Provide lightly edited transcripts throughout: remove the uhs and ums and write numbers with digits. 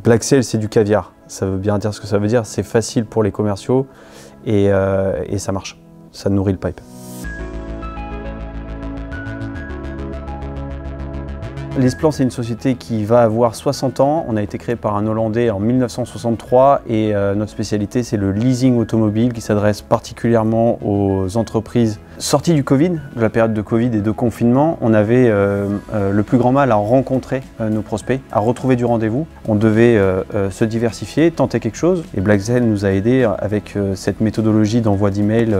Black Sales, c'est du caviar. Ça veut bien dire ce que ça veut dire. C'est facile pour les commerciaux et ça marche. Ça nourrit le pipe. L'Esplan, c'est une société qui va avoir 60 ans. On a été créé par un Hollandais en 1963 et notre spécialité, c'est le leasing automobile qui s'adresse particulièrement aux entreprises sorties du Covid, de la période de Covid et de confinement. On avait le plus grand mal à rencontrer nos prospects, à retrouver du rendez-vous. On devait se diversifier, tenter quelque chose et Black Sales nous a aidés avec cette méthodologie d'envoi d'email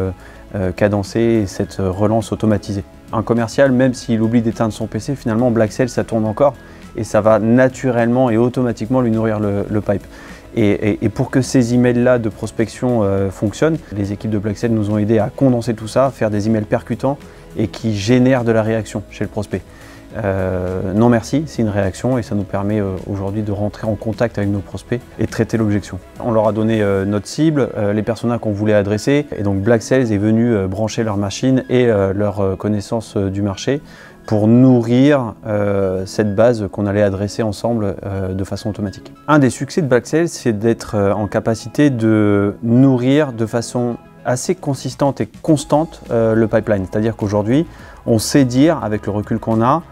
cadencé et cette relance automatisée. Un commercial, même s'il oublie d'éteindre son PC, finalement Black Sales ça tourne encore et ça va naturellement et automatiquement lui nourrir le pipe. Et pour que ces emails-là de prospection fonctionnent, les équipes de Black Sales nous ont aidés à condenser tout ça, faire des emails percutants et qui génèrent de la réaction chez le prospect. Non merci, c'est une réaction et ça nous permet aujourd'hui de rentrer en contact avec nos prospects et de traiter l'objection. On leur a donné notre cible, les personas qu'on voulait adresser et donc Black Sales est venu brancher leur machine et leur connaissance du marché pour nourrir cette base qu'on allait adresser ensemble de façon automatique. Un des succès de Black Sales, c'est d'être en capacité de nourrir de façon assez consistante et constante le pipeline. C'est-à-dire qu'aujourd'hui, on sait dire, avec le recul qu'on a,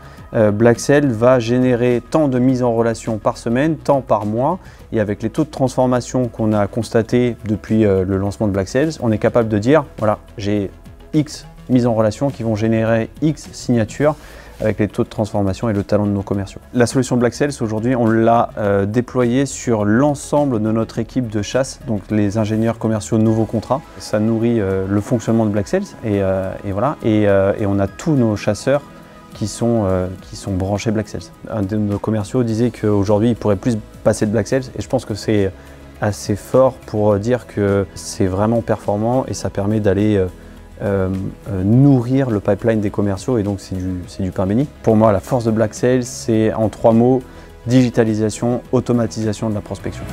Black Sales va générer tant de mises en relation par semaine, tant par mois, et avec les taux de transformation qu'on a constatés depuis le lancement de Black Sales, on est capable de dire, voilà, j'ai X mises en relation qui vont générer X signatures avec les taux de transformation et le talent de nos commerciaux. La solution Black Sales, aujourd'hui, on l'a déployée sur l'ensemble de notre équipe de chasse, donc les ingénieurs commerciaux de nouveaux contrats. Ça nourrit le fonctionnement de Black Sales et voilà. Et on a tous nos chasseurs qui sont branchés Black Sales. Un de nos commerciaux disait qu'aujourd'hui, il ne pourrait plus passer de Black Sales et je pense que c'est assez fort pour dire que c'est vraiment performant et ça permet d'aller nourrir le pipeline des commerciaux et donc c'est du pain béni. Pour moi, la force de Black Sales, c'est en 3 mots, digitalisation, automatisation de la prospection.